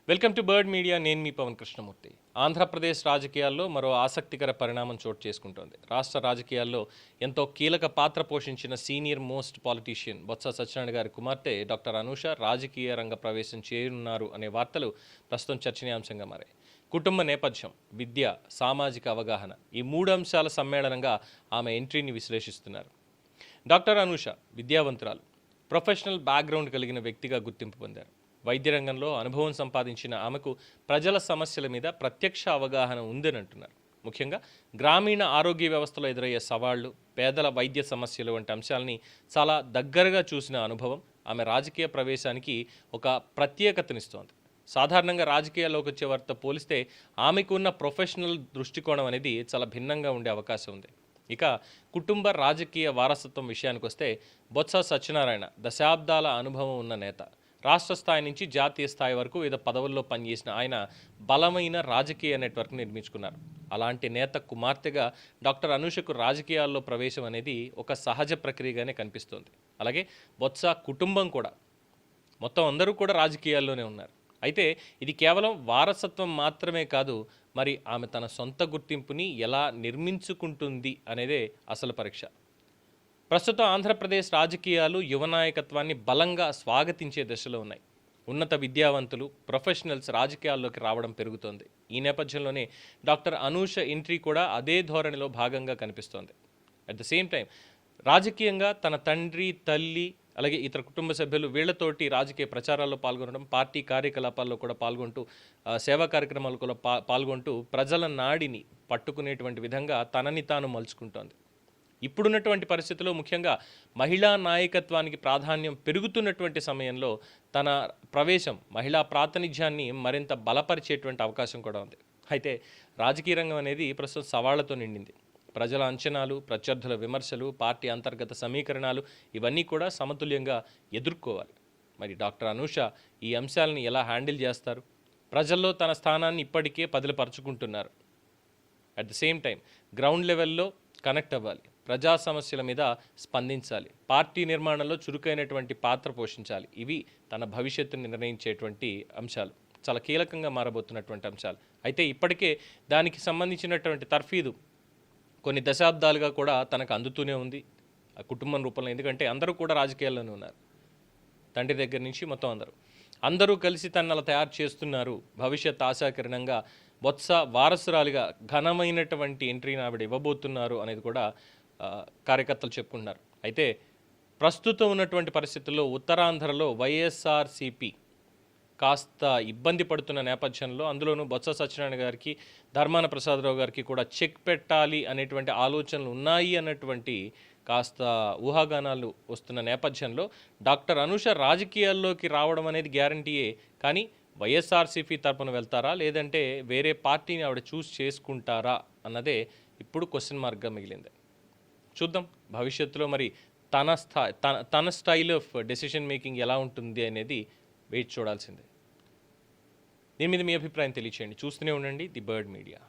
Welcome to bird media. నేను మీ పవన్ కృష్ణమూర్తి. ఆంధ్రప్రదేశ్ రాజకీయాల్లో మరో ఆసక్తికర పరిణామం చోటు చేసుకుంటోంది. రాష్ట్ర రాజకీయాల్లో ఎంతో కీలక పాత్ర పోషించిన senior most politician Botsa Satyanarayana గారి కుమార్తె డాక్టర్ అనూష రాజకీయ రంగ ప్రవేశం చేయనున్నారు అనే వార్తలు ప్రస్తుతం చర్చనీయాంశంగా మారాయి. కుటుంబ నేపథ్యం, విద్య, సామాజిక అవగాహన ఈ మూడు అంశాల సమ్మేళనంగా ఆమె ఎంట్రీని విశ్లేషిస్తున్నారు. డాక్టర్ అనూష విద్యావంతురాలు, ప్రొఫెషనల్ బ్యాక్గ్రౌండ్ కలిగిన వ్యక్తిగా గుర్తింపు పొందారు. వైద్య రంగంలో అనుభవం సంపాదించిన ఆమెకు ప్రజల సమస్యల మీద ప్రత్యక్ష అవగాహన ఉందని అంటున్నారు. ముఖ్యంగా గ్రామీణ ఆరోగ్య వ్యవస్థలో ఎదురయ్యే సవాళ్లు, పేదల వైద్య సమస్యలు వంటి అంశాలని చాలా దగ్గరగా చూసిన అనుభవం ఆమె రాజకీయ ప్రవేశానికి ఒక ప్రత్యేకతనిస్తోంది. సాధారణంగా రాజకీయాల్లోకి వచ్చే వారితో పోలిస్తే ఆమెకు ఉన్న ప్రొఫెషనల్ దృష్టికోణం అనేది చాలా భిన్నంగా ఉండే అవకాశం ఉంది. ఇక కుటుంబ రాజకీయ వారసత్వం విషయానికి వస్తే బొత్స సత్యనారాయణ దశాబ్దాల అనుభవం ఉన్న నేత. రాష్ట్ర స్థాయి నుంచి జాతీయ స్థాయి వరకు వివిధ పదవుల్లో పనిచేసిన ఆయన బలమైన రాజకీయ నెట్వర్క్ నిర్మించుకున్నారు. అలాంటి నేత కుమార్తెగా డాక్టర్ అనూషకు రాజకీయాల్లో ప్రవేశం అనేది ఒక సహజ ప్రక్రియగానే కనిపిస్తోంది. అలాగే బొత్స కుటుంబం కూడా మొత్తం అందరూ కూడా రాజకీయాల్లోనే ఉన్నారు. అయితే ఇది కేవలం వారసత్వం మాత్రమే కాదు, మరి ఆమె తన సొంత గుర్తింపుని ఎలా నిర్మించుకుంటుంది అనేదే అసలు పరీక్ష. ప్రస్తుతం ఆంధ్రప్రదేశ్ రాజకీయాలు యువ నాయకత్వాన్ని బలంగా స్వాగతించే దశలో ఉన్నాయి. ఉన్నత విద్యావంతులు, ప్రొఫెషనల్స్ రాజకీయాల్లోకి రావడం పెరుగుతోంది. ఈ నేపథ్యంలోనే డాక్టర్ అనూష ఎంట్రీ కూడా అదే ధోరణిలో భాగంగా కనిపిస్తోంది. అట్ ద సేమ్ టైం రాజకీయంగా తన తండ్రి, తల్లి, అలాగే ఇతర కుటుంబ సభ్యులు వీళ్లతోటి రాజకీయ ప్రచారాల్లో పాల్గొనడం, పార్టీ కార్యకలాపాల్లో కూడా పాల్గొంటూ, సేవా కార్యక్రమాలు కూడా పాల్గొంటూ ప్రజల నాడిని పట్టుకునేటువంటి విధంగా తనని తాను మలుచుకుంటోంది. ఇప్పుడున్నటువంటి పరిస్థితుల్లో ముఖ్యంగా మహిళా నాయకత్వానికి ప్రాధాన్యం పెరుగుతున్నటువంటి సమయంలో తన ప్రవేశం మహిళా ప్రాతినిధ్యాన్ని మరింత బలపరిచేటువంటి అవకాశం కూడా ఉంది. అయితే రాజకీయ రంగం అనేది ప్రస్తుతం సవాళ్లతో నిండింది. ప్రజల అంచనాలు, ప్రత్యర్థుల విమర్శలు, పార్టీ అంతర్గత సమీకరణాలు ఇవన్నీ కూడా సమతుల్యంగా ఎదుర్కోవాలి. మరి డాక్టర్ అనూష ఈ అంశాలని ఎలా హ్యాండిల్ చేస్తారు? ప్రజల్లో తన స్థానాన్ని ఇప్పటికే పదిలపరుచుకుంటున్నారు. At the same time ground లెవెల్లో కనెక్ట్ అవ్వాలి, ప్రజా సమస్యల మీద స్పందించాలి, పార్టీ నిర్మాణంలో చురుకైనటువంటి పాత్ర పోషించాలి. ఇవి తన భవిష్యత్తుని నిర్ణయించేటువంటి అంశాలు, చాలా కీలకంగా మారబోతున్నటువంటి అంశాలు. అయితే ఇప్పటికే దానికి సంబంధించినటువంటి తర్ఫీదు కొన్ని దశాబ్దాలుగా కూడా తనకు అందుతూనే ఉంది ఆ కుటుంబం రూపంలో. ఎందుకంటే అందరూ కూడా రాజకీయాల్లోనే ఉన్నారు, తండ్రి దగ్గర నుంచి మొత్తం అందరూ కలిసి తనను అలా తయారు చేస్తున్నారు. భవిష్యత్ ఆశాకిరణంగా బొత్స వారసురాలిగా ఘనమైనటువంటి ఎంట్రీని ఆవిడ ఇవ్వబోతున్నారు అనేది కూడా కార్యకర్తలు చెప్పుకుంటున్నారు. అయితే ప్రస్తుతం ఉన్నటువంటి పరిస్థితుల్లో ఉత్తరాంధ్రలో వైఎస్ఆర్సీపీ కాస్త ఇబ్బంది పడుతున్న నేపథ్యంలో, అందులోనూ బొత్స సత్యనారాయణ గారికి, ధర్మాన ప్రసాదరావు గారికి కూడా చెక్ పెట్టాలి అనేటువంటి ఆలోచనలు ఉన్నాయి అన్నటువంటి కాస్త ఊహాగానాలు వస్తున్న నేపథ్యంలో డాక్టర్ అనూష రాజకీయాల్లోకి రావడం అనేది గ్యారంటీయే. కానీ వైఎస్ఆర్సీపీ తరపున వెళ్తారా, లేదంటే వేరే పార్టీని ఆవిడ చూస్ చేసుకుంటారా అన్నదే ఇప్పుడు క్వశ్చన్ మార్క్గా మిగిలింది. చూద్దాం భవిష్యత్తులో మరి తన స్టైల్ ఆఫ్ డెసిషన్ మేకింగ్ ఎలా ఉంటుంది అనేది వెయిట్ చూడాల్సిందే. దీని మీద మీ అభిప్రాయం తెలియచేయండి. చూస్తూనే ఉండండి ది బర్డ్ మీడియా.